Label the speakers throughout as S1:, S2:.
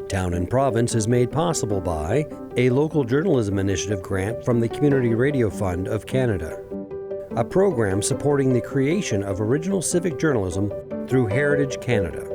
S1: Town and Province is made possible by a local journalism initiative grant from the Community Radio Fund of Canada, a program supporting the creation of original civic journalism through Heritage Canada.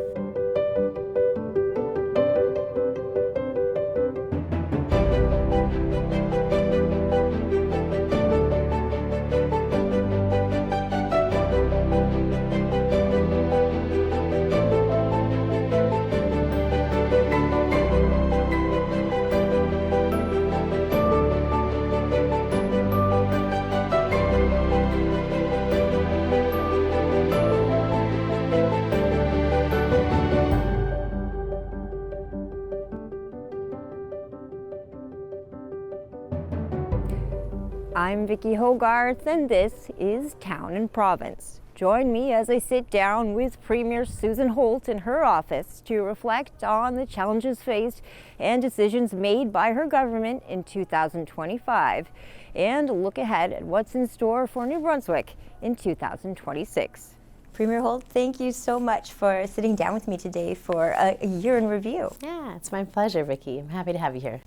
S2: I'm Vicki Hogarth, and this is Town and Province. Join me as I sit down with Premier Susan Holt in her office to reflect on the challenges faced and decisions made by her government in 2025, and look ahead at what's in store for New Brunswick in 2026. Premier Holt, thank you so much for sitting down with me today for a year in review.
S3: Yeah, it's my pleasure, Vicki. I'm happy to have you here.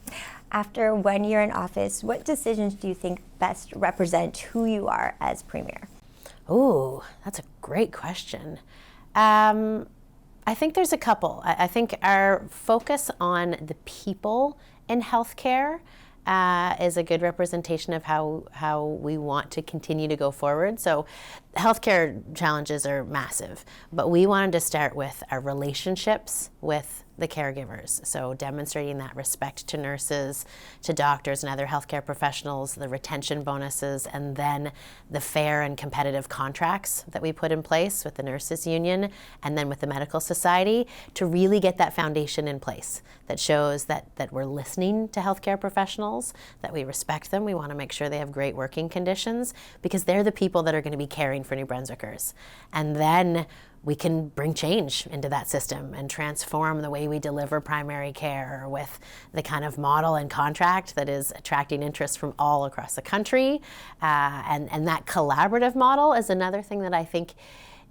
S2: After 1 year in office, what decisions do you think best represent who you are as Premier?
S3: Oh, that's a great question. I think there's a couple. I think our focus on the people in healthcare is a good representation of how we want to continue to go forward. So healthcare challenges are massive, but we wanted to start with our relationships with the caregivers. So demonstrating that respect to nurses, to doctors and other healthcare professionals, the retention bonuses, and then the fair and competitive contracts that we put in place with the nurses union and then with the medical society to really get that foundation in place that shows that we're listening to healthcare professionals, that we respect them. We want to make sure they have great working conditions because they're the people that are going to be caring for New Brunswickers. And then we can bring change into that system and transform the way we deliver primary care with the kind of model and contract that is attracting interest from all across the country. And that collaborative model is another thing that I think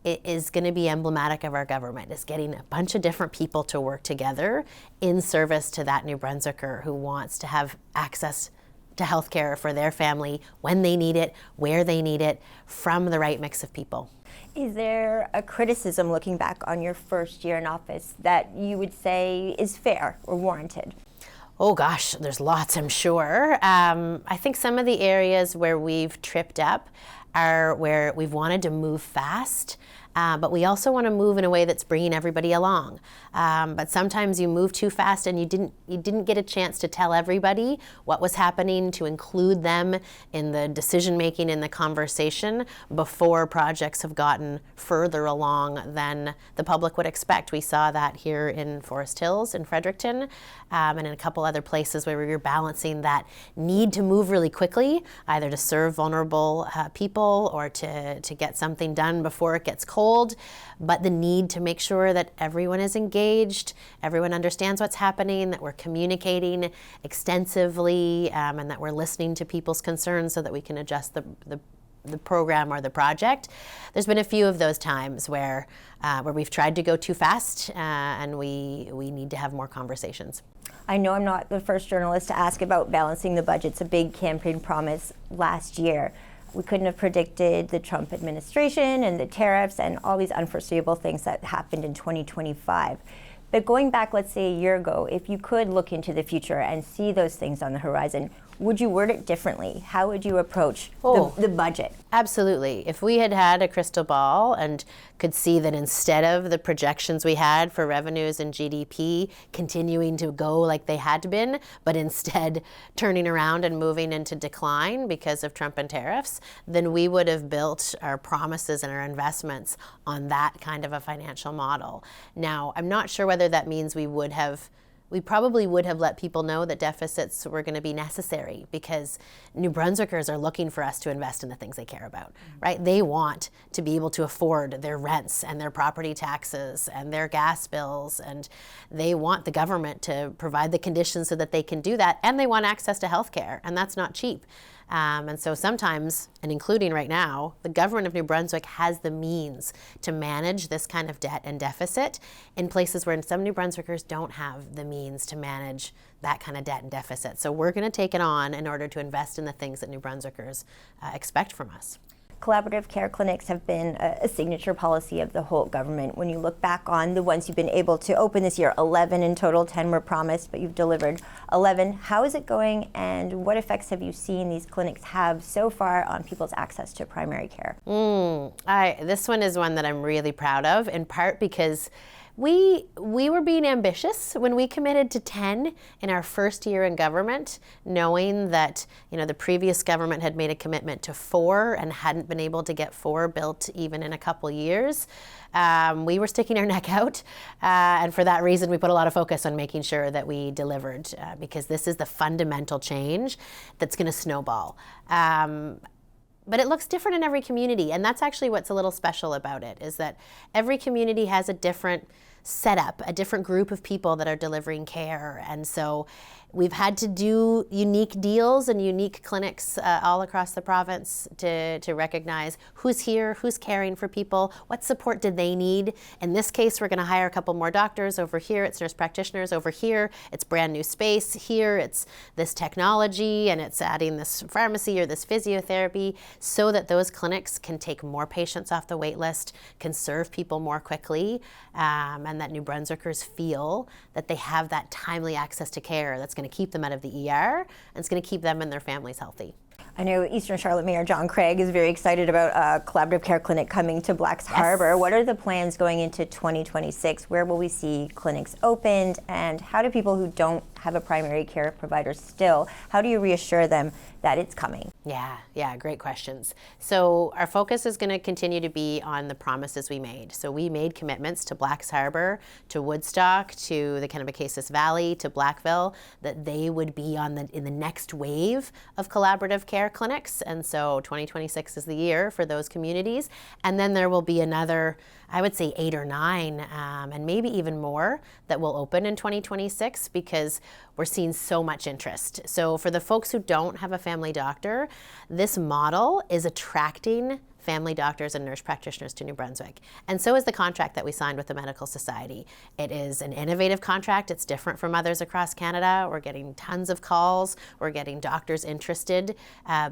S3: is going to be emblematic of our government, is getting a bunch of different people to work together in service to that New Brunswicker who wants to have access to healthcare for their family when they need it, where they need it, from the right mix of people.
S2: Is there a criticism looking back on your first year in office that you would say is fair or warranted?
S3: Oh gosh, there's lots, I'm sure. I think some of the areas where we've tripped up are where we've wanted to move fast, but we also want to move in a way that's bringing everybody along. But sometimes you move too fast and you didn't get a chance to tell everybody what was happening, to include them in the decision making, in the conversation before projects have gotten further along than the public would expect. We saw that here in Forest Hills in Fredericton and in a couple other places where we were balancing that need to move really quickly, either to serve vulnerable people or to get something done before it gets cold, but the need to make sure that everyone is engaged, everyone understands what's happening, that we're communicating extensively, and that we're listening to people's concerns so that we can adjust the program or the project. There's been a few of those times where we've tried to go too fast, and we need to have more conversations.
S2: I know I'm not the first journalist to ask about balancing the budget. It's a big campaign promise last year. We couldn't have predicted the Trump administration and the tariffs and all these unforeseeable things that happened in 2025. But going back, let's say a year ago, if you could look into the future and see those things on the horizon, would you word it differently? How would you approach the budget?
S3: Absolutely. If we had had a crystal ball and could see that instead of the projections we had for revenues and GDP continuing to go like they had been, but instead turning around and moving into decline because of Trump and tariffs, then we would have built our promises and our investments on that kind of a financial model. Now, I'm not sure whether that means we probably would have let people know that deficits were going to be necessary because New Brunswickers are looking for us to invest in the things they care about, right? They want to be able to afford their rents and their property taxes and their gas bills, and they want the government to provide the conditions so that they can do that, and they want access to health care, and that's not cheap. And so sometimes, and including right now, the government of New Brunswick has the means to manage this kind of debt and deficit in places where some New Brunswickers don't have the means to manage that kind of debt and deficit. So we're going to take it on in order to invest in the things that New Brunswickers expect from us.
S2: Collaborative care clinics have been a signature policy of the Holt government. When you look back on the ones you've been able to open this year, 11 in total, 10 were promised, but you've delivered 11. How is it going, and what effects have you seen these clinics have so far on people's access to primary care?
S3: This one is one that I'm really proud of, in part because we were being ambitious when we committed to 10 in our first year in government, knowing that the previous government had made a commitment to 4 and hadn't been able to get 4 built even in a couple years. We were sticking our neck out, and for that reason we put a lot of focus on making sure that we delivered, because this is the fundamental change that's going to snowball. But it looks different in every community, and that's actually what's a little special about it, is that every community has a different setup, a different group of people that are delivering care. And so we've had to do unique deals and unique clinics all across the province to recognize who's here, who's caring for people, what support do they need. In this case, we're going to hire a couple more doctors. Over here, it's nurse practitioners. Over here, it's brand new space. Here, it's this technology, and it's adding this pharmacy or this physiotherapy, so that those clinics can take more patients off the wait list, can serve people more quickly, and that New Brunswickers feel that they have that timely access to care that's going to keep them out of the ER, and it's going to keep them and their families healthy.
S2: I know Eastern Charlotte Mayor John Craig is very excited about a collaborative care clinic coming to Blacks Harbour. What are the plans going into 2026? Where will we see clinics opened, and how do people who don't have a primary care provider still, how do you reassure them that it's coming?
S3: Yeah, great questions. So our focus is going to continue to be on the promises we made. So we made commitments to Blacks Harbour, to Woodstock, to the Kennebecasis Valley, to Blackville, that they would be in the next wave of collaborative care clinics. And so 2026 is the year for those communities. And then there will be another, I would say 8 or 9, and maybe even more, that will open in 2026, because we're seeing so much interest. So for the folks who don't have a family doctor, this model is attracting family doctors and nurse practitioners to New Brunswick. And so is the contract that we signed with the Medical Society. It is an innovative contract. It's different from others across Canada. We're getting tons of calls. We're getting doctors interested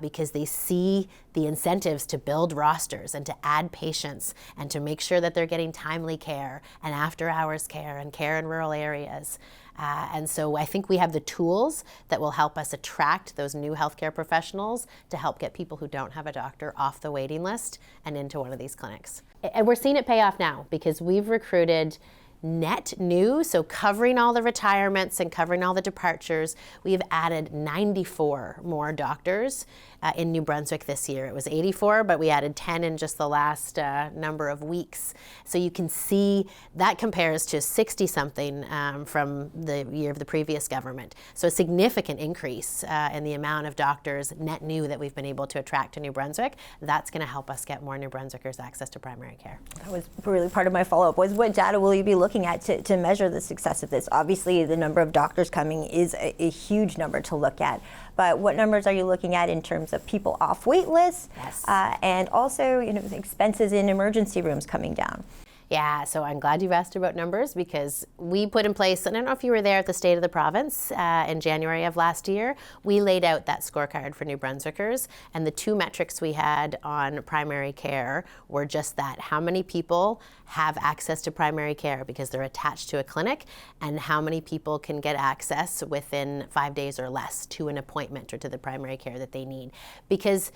S3: because they see the incentives to build rosters and to add patients and to make sure that they're getting timely care and after hours care and care in rural areas. And so I think we have the tools that will help us attract those new healthcare professionals to help get people who don't have a doctor off the waiting list and into one of these clinics. And we're seeing it pay off now, because we've recruited net new, so covering all the retirements and covering all the departures, we've added 94 more doctors in New Brunswick this year. It was 84, but we added 10 in just the last number of weeks. So you can see that compares to 60-something from the year of the previous government. So a significant increase in the amount of doctors net new that we've been able to attract to New Brunswick. That's going to help us get more New Brunswickers access to primary care.
S2: That was really part of my follow-up, was what data will you be looking at to measure the success of this? Obviously, the number of doctors coming is a huge number to look at, but what numbers are you looking at in terms of people off wait lists?
S3: Yes.
S2: And also, expenses in emergency rooms coming down?
S3: Yeah, so I'm glad you've asked about numbers, because we put in place, and I don't know if you were there at the State of the Province in January of last year, we laid out that scorecard for New Brunswickers, and the 2 metrics we had on primary care were just that: how many people have access to primary care because they're attached to a clinic, and how many people can get access within 5 days or less to an appointment or to the primary care that they need. Because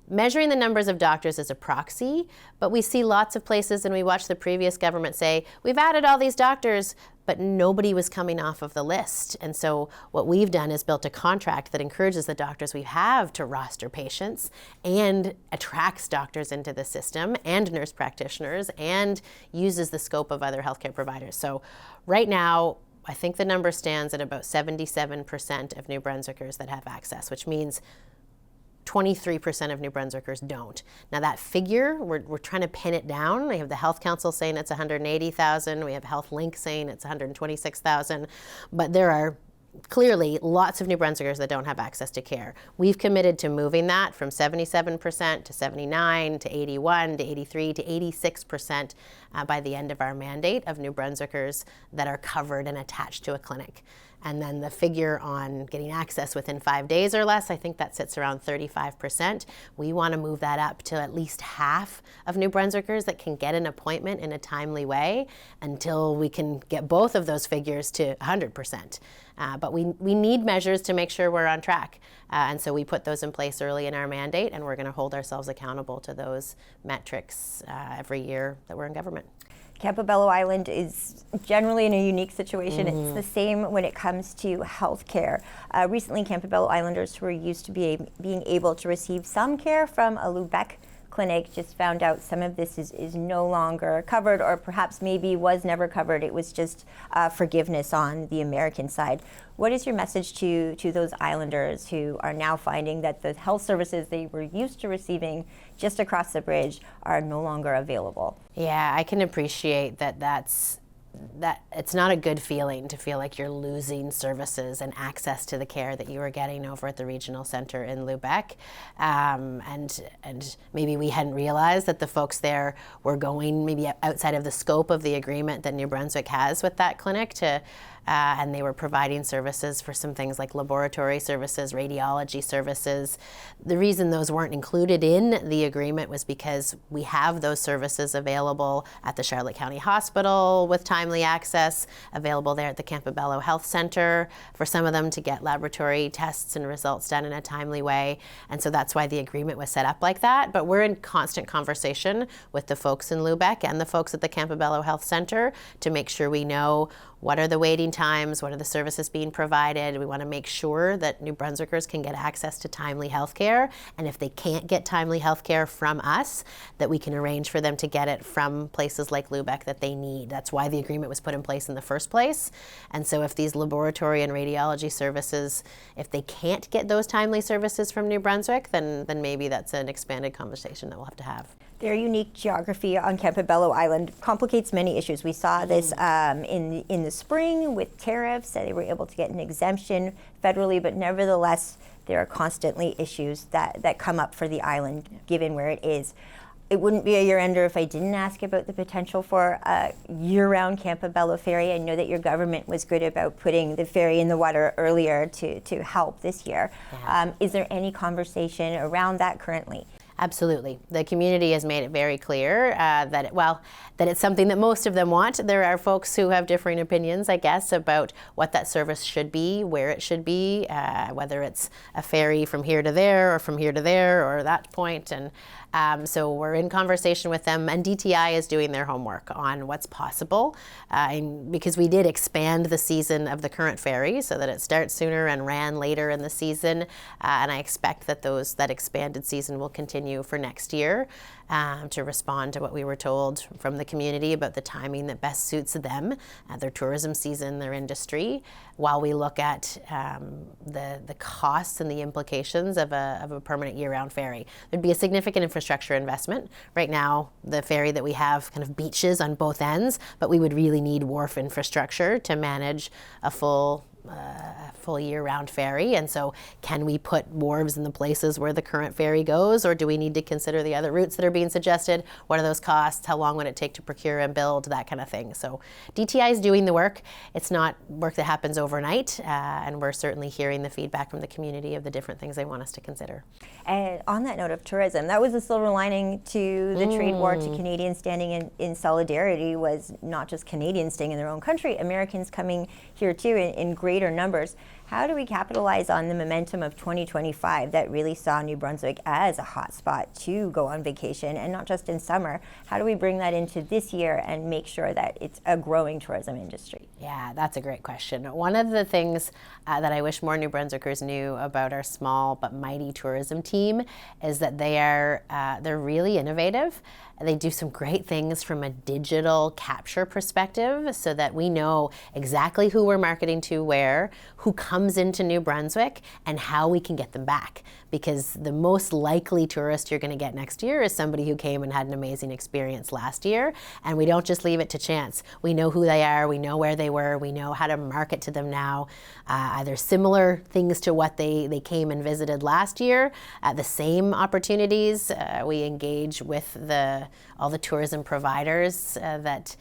S3: measuring the numbers of doctors is a proxy, but we see lots of places, and we watched the previous government say, we've added all these doctors, but nobody was coming off of the list. And so what we've done is built a contract that encourages the doctors we have to roster patients and attracts doctors into the system and nurse practitioners and uses the scope of other healthcare providers. So right now, I think the number stands at about 77% of New Brunswickers that have access, which means 23% of New Brunswickers don't. Now that figure, we're trying to pin it down. We have the Health Council saying it's 180,000. We have HealthLink saying it's 126,000. But there are clearly lots of New Brunswickers that don't have access to care. We've committed to moving that from 77% to 79 to 81 to 83 to 86% by the end of our mandate of New Brunswickers that are covered and attached to a clinic. And then the figure on getting access within 5 days or less, I think that sits around 35%. We want to move that up to at least half of New Brunswickers that can get an appointment in a timely way until we can get both of those figures to 100%. But we need measures to make sure we're on track. And so we put those in place early in our mandate, and we're going to hold ourselves accountable to those metrics every year that we're in government.
S2: Campobello Island is generally in a unique situation. It's the same when it comes to health care. Recently, Campobello Islanders who were used to being able to receive some care from a Lubec clinic just found out some of this is no longer covered, or perhaps maybe was never covered. It was just forgiveness on the American side. What is your message to those islanders who are now finding that the health services they were used to receiving just across the bridge are no longer available?
S3: Yeah, I can appreciate that it's not a good feeling to feel like you're losing services and access to the care that you were getting over at the regional center in Lubec. And maybe we hadn't realized that the folks there were going maybe outside of the scope of the agreement that New Brunswick has with that clinic and they were providing services for some things like laboratory services, radiology services. The reason those weren't included in the agreement was because we have those services available at the Charlotte County Hospital with timely access, available there at the Campobello Health Center for some of them to get laboratory tests and results done in a timely way. And so that's why the agreement was set up like that. But we're in constant conversation with the folks in Lubec and the folks at the Campobello Health Center to make sure we know what are the waiting times, what are the services being provided. We want to make sure that New Brunswickers can get access to timely health care, and if they can't get timely health care from us, that we can arrange for them to get it from places like Lubec that they need. That's why the agreement was put in place in the first place. And so if these laboratory and radiology services, if they can't get those timely services from New Brunswick, then maybe that's an expanded conversation that we'll have to have.
S2: Their unique geography on Campobello Island complicates many issues. We saw this in the spring with tariffs, that they were able to get an exemption federally, but nevertheless, there are constantly issues that come up for the island, given where it is. It wouldn't be a year-ender if I didn't ask about the potential for a year-round Campobello ferry. I know that your government was good about putting the ferry in the water earlier to help this year. Yeah. Is there any conversation around that currently?
S3: Absolutely. The community has made it very clear that it's something that most of them want. There are folks who have differing opinions, I guess, about what that service should be, where it should be, whether it's a ferry from here to there or from here to there or that point. And so we're in conversation with them, and DTI is doing their homework on what's possible because we did expand the season of the current ferry so that it starts sooner and ran later in the season. And I expect that that expanded season will continue for next year to respond to what we were told from the community about the timing that best suits them, their tourism season, their industry, while we look at the costs and the implications of a permanent year-round ferry. There'd be a significant infrastructure investment. Right now, the ferry that we have kind of beaches on both ends, but we would really need wharf infrastructure to manage a full year-round ferry. And so can we put wharves in the places where the current ferry goes, or do we need to consider the other routes that are being suggested? What are those costs? How long would it take to procure and build? That kind of thing. So DTI is doing the work. It's not work that happens overnight, and we're certainly hearing the feedback from the community of the different things they want us to consider.
S2: And on that note of tourism, that was the silver lining to the trade war, to Canadians standing in solidarity, was not just Canadians staying in their own country, Americans coming here too in greater numbers. How do we capitalize on the momentum of 2025 that really saw New Brunswick as a hot spot to go on vacation, and not just in summer? How do we bring that into this year and make sure that it's a growing tourism industry?
S3: Yeah, that's a great question. One of the things that I wish more New Brunswickers knew about our small but mighty tourism team is that they're really innovative. They do some great things from a digital capture perspective so that we know exactly who we're marketing to where, who comes into New Brunswick, and how we can get them back. Because the most likely tourist you're going to get next year is somebody who came and had an amazing experience last year. And we don't just leave it to chance. We know who they are, we know where they were, we know how to market to them now. Either similar things to what they came and visited last year, the same opportunities. We engage with all the tourism providers that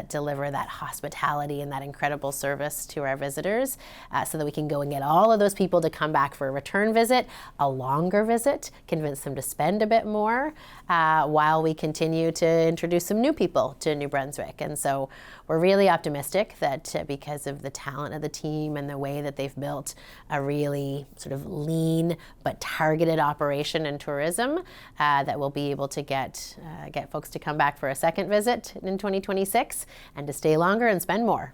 S3: deliver that hospitality and that incredible service to our visitors, so that we can go and get all of those people to come back for a return visit, a longer visit, convince them to spend a bit more, while we continue to introduce some new people to New Brunswick. And so we're really optimistic that because of the talent of the team and the way that they've built a really sort of lean but targeted operation in tourism, that we'll be able to get folks to come back for a second visit in 2026 and to stay longer and spend more.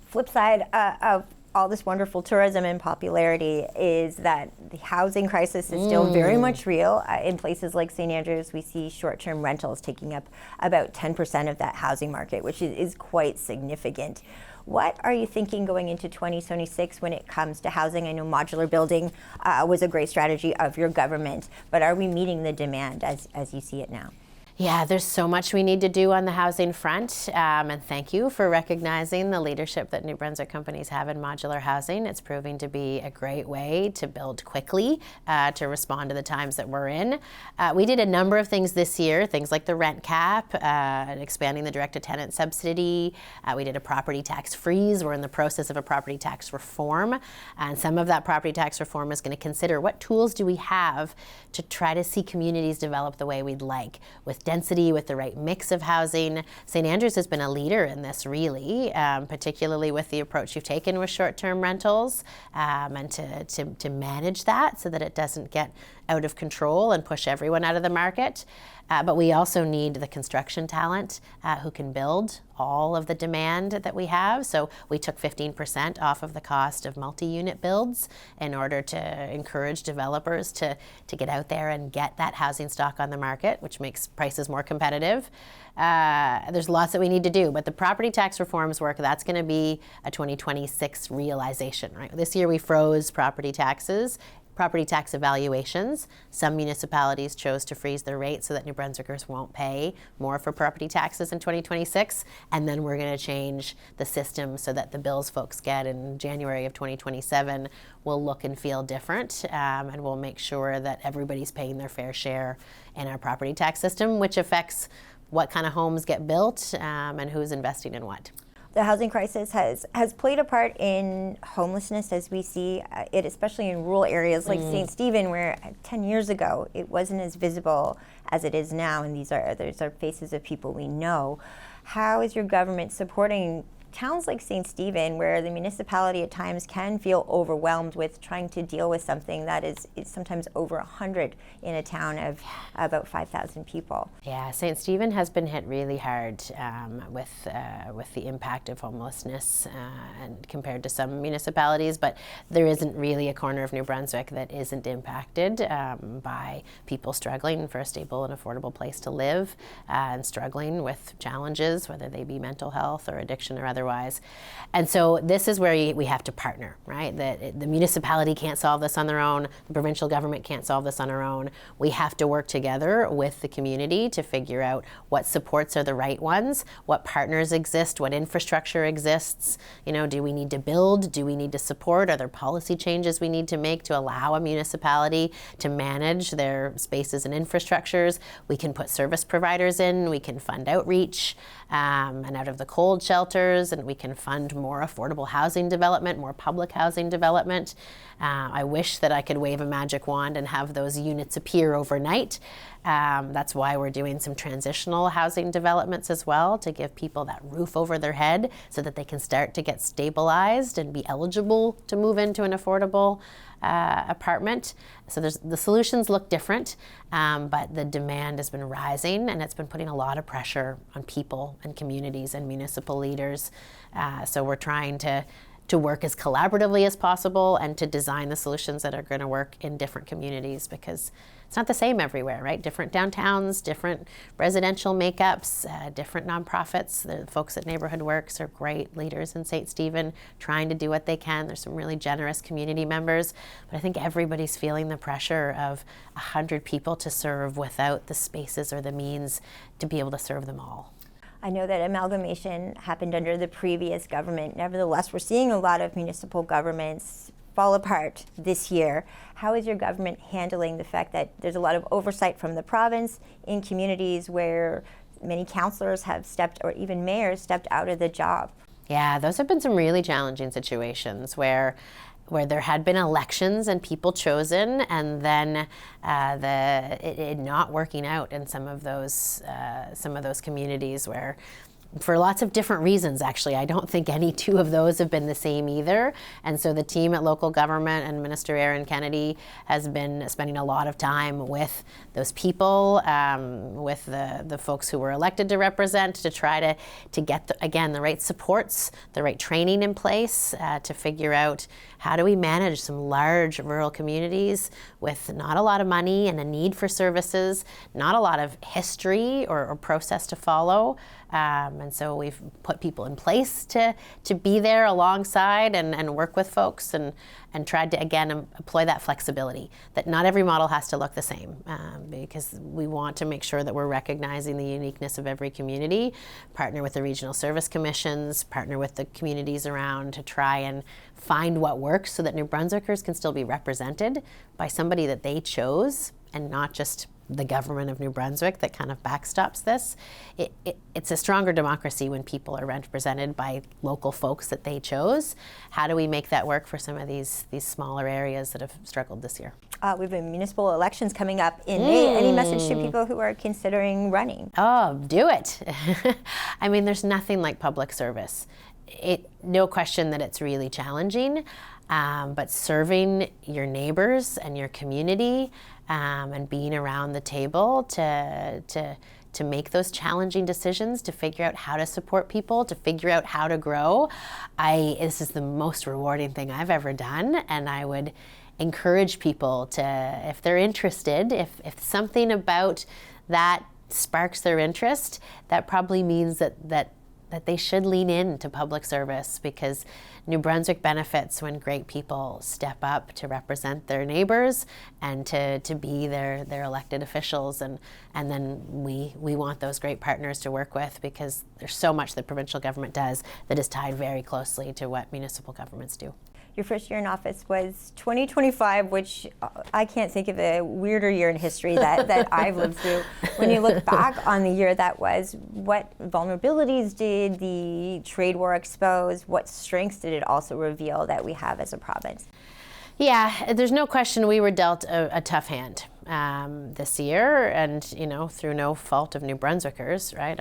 S2: Flip side of all this wonderful tourism and popularity is that the housing crisis is still very much real. In places like St. Andrews, we see short-term rentals taking up about 10% of that housing market, which is quite significant. What are you thinking going into 2026 when it comes to housing? I know modular building was a great strategy of your government, but are we meeting the demand as you see it now?
S3: Yeah, there's so much we need to do on the housing front, and thank you for recognizing the leadership that New Brunswick companies have in modular housing. It's proving to be a great way to build quickly, to respond to the times that we're in. We did a number of things this year, things like the rent cap, expanding the direct-to-tenant subsidy. We did a property tax freeze. We're in the process of a property tax reform, and some of that property tax reform is going to consider what tools do we have to try to see communities develop the way we'd like, with density, with the right mix of housing. St. Andrews has been a leader in this, really, particularly with the approach you've taken with short-term rentals, and to manage that so that it doesn't get out of control and push everyone out of the market. But we also need the construction talent who can build all of the demand that we have. So we took 15% off of the cost of multi-unit builds in order to encourage developers to get out there and get that housing stock on the market, which makes prices more competitive. There's lots that we need to do, but the property tax reforms work, that's going to be a 2026 realization, right? This year we froze property taxes. Property tax evaluations. Some municipalities chose to freeze their rates so that New Brunswickers won't pay more for property taxes in 2026. And then we're going to change the system so that the bills folks get in January of 2027 will look and feel different. And we'll make sure that everybody's paying their fair share in our property tax system, which affects what kind of homes get built and who's investing in what.
S2: The housing crisis has played a part in homelessness as we see it, especially in rural areas like St. Stephen, where 10 years ago it wasn't as visible as it is now, and these are faces of people we know. How is your government supporting towns like St. Stephen, where the municipality at times can feel overwhelmed with trying to deal with something that is sometimes over 100 in a town of about 5,000 people?
S3: Yeah, St. Stephen has been hit really hard with the impact of homelessness and compared to some municipalities, but there isn't really a corner of New Brunswick that isn't impacted by people struggling for a stable and affordable place to live and struggling with challenges, whether they be mental health or addiction or otherwise. And so this is where we have to partner, right? The municipality can't solve this on their own. The provincial government can't solve this on their own. We have to work together with the community to figure out what supports are the right ones, what partners exist, what infrastructure exists. You know, do we need to build? Do we need to support? Are there policy changes we need to make to allow a municipality to manage their spaces and infrastructures? We can put service providers in. We can fund outreach and out of the cold shelters, and we can fund more affordable housing development, more public housing development. I wish that I could wave a magic wand and have those units appear overnight. That's why we're doing some transitional housing developments as well, to give people that roof over their head so that they can start to get stabilized and be eligible to move into an affordable apartment. So the solutions look different, but the demand has been rising, and it's been putting a lot of pressure on people and communities and municipal leaders. So we're trying to work as collaboratively as possible and to design the solutions that are going to work in different communities, because it's not the same everywhere, right? Different downtowns, different residential makeups, different nonprofits. The folks at Neighborhood Works are great leaders in St. Stephen, trying to do what they can. There's some really generous community members, but I think everybody's feeling the pressure of 100 people to serve without the spaces or the means to be able to serve them all.
S2: I know that amalgamation happened under the previous government. Nevertheless, we're seeing a lot of municipal governments fall apart this year. How is your government handling the fact that there's a lot of oversight from the province in communities where many councillors have stepped, or even mayors stepped out of the job?
S3: Yeah, those have been some really challenging situations where there had been elections and people chosen, and then it not working out in some of those communities where, for lots of different reasons, actually. I don't think any two of those have been the same either. And so the team at local government and Minister Aaron Kennedy has been spending a lot of time with those people, with the folks who were elected to represent, to try to get, the right supports, the right training in place, to figure out how do we manage some large rural communities with not a lot of money and a need for services, not a lot of history or process to follow. And so we've put people in place to be there alongside and work with folks and tried to, again, employ that flexibility, that not every model has to look the same, because we want to make sure that we're recognizing the uniqueness of every community, partner with the regional service commissions, partner with the communities around to try and find what works so that New Brunswickers can still be represented by somebody that they chose and not just the government of New Brunswick that kind of backstops this. It's a stronger democracy when people are represented by local folks that they chose. How do we make that work for some of these smaller areas that have struggled this year?
S2: We have municipal elections coming up in May. Any message to people who are considering running?
S3: Oh, do it. I mean, there's nothing like public service. No question that it's really challenging, but serving your neighbors and your community, and being around the table to make those challenging decisions, to figure out how to support people, to figure out how to grow. This is the most rewarding thing I've ever done, and I would encourage people to, if they're interested, if something about that sparks their interest, that probably means that they should lean into public service, because New Brunswick benefits when great people step up to represent their neighbors and to be their elected officials, and then we want those great partners to work with, because there's so much that provincial government does that is tied very closely to what municipal governments do.
S2: Your first year in office was 2025, which I can't think of a weirder year in history that I've lived through. When you look back on the year that was, what vulnerabilities did the trade war expose? What strengths did it also reveal that we have as a province?
S3: Yeah, there's no question we were dealt a tough hand this year, and through no fault of New Brunswickers, right?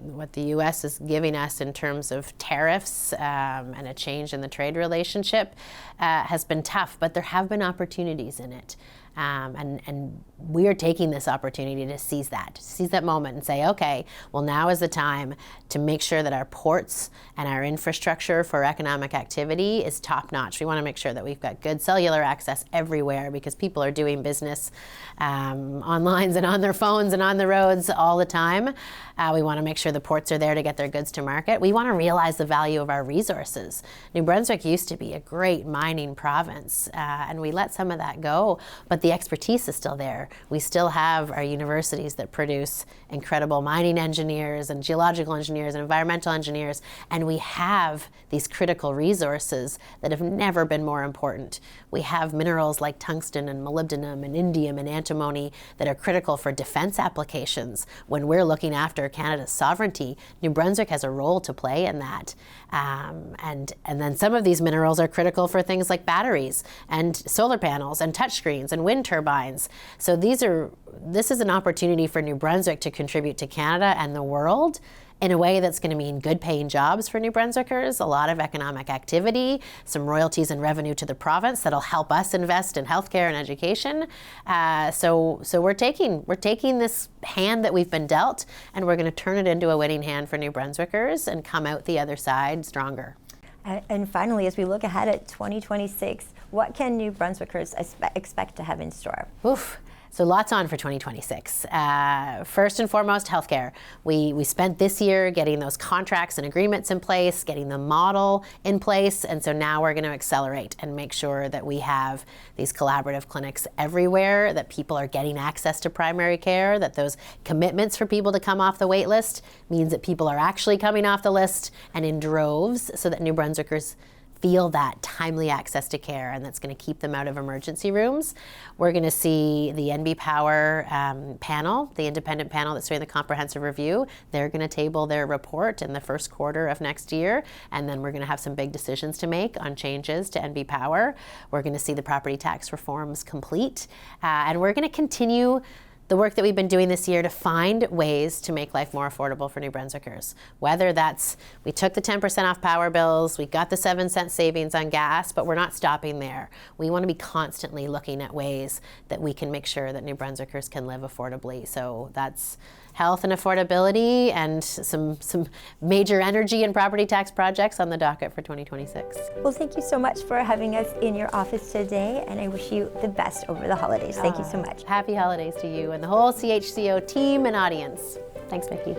S3: What the U.S. is giving us in terms of tariffs and a change in the trade relationship has been tough, but there have been opportunities in it. And we are taking this opportunity to seize that moment and say, okay, well, now is the time to make sure that our ports and our infrastructure for economic activity is top notch. We want to make sure that we've got good cellular access everywhere, because people are doing business online and on their phones and on the roads all the time. We want to make sure the ports are there to get their goods to market. We want to realize the value of our resources. New Brunswick used to be a great mining province, and we let some of that go, but the expertise is still there. We still have our universities that produce incredible mining engineers and geological engineers and environmental engineers, and we have these critical resources that have never been more important. We have minerals like tungsten and molybdenum and indium and antimony that are critical for defense applications. When we're looking after Canada's sovereignty, New Brunswick has a role to play in that. And then some of these minerals are critical for things like batteries and solar panels and touchscreens and wind turbines. So this is an opportunity for New Brunswick to contribute to Canada and the world in a way that's going to mean good paying jobs for New Brunswickers, a lot of economic activity, some royalties and revenue to the province that'll help us invest in healthcare and education. So we're taking this hand that we've been dealt, and we're going to turn it into a winning hand for New Brunswickers and come out the other side stronger.
S2: And finally, as we look ahead at 2026, what can New Brunswickers expect to have in store?
S3: Oof. So lots on for 2026. First and foremost, healthcare. We spent this year getting those contracts and agreements in place, getting the model in place, and so now we're going to accelerate and make sure that we have these collaborative clinics everywhere, that people are getting access to primary care, that those commitments for people to come off the wait list means that people are actually coming off the list and in droves, so that New Brunswickers feel that timely access to care, and that's going to keep them out of emergency rooms. We're going to see the NB Power panel, the independent panel that's doing the comprehensive review. They're going to table their report in the first quarter of next year, and then we're going to have some big decisions to make on changes to NB Power. We're going to see the property tax reforms complete, and we're going to continue the work that we've been doing this year to find ways to make life more affordable for New Brunswickers. Whether that's, we took the 10% off power bills, we got the 7-cent savings on gas, but we're not stopping there. We want to be constantly looking at ways that we can make sure that New Brunswickers can live affordably. So that's health and affordability, and some major energy and property tax projects on the docket for 2026.
S2: Well, thank you so much for having us in your office today, and I wish you the best over the holidays. Thank you so much.
S3: Happy holidays to you and the whole CHCO team and audience. Thanks, Vicki.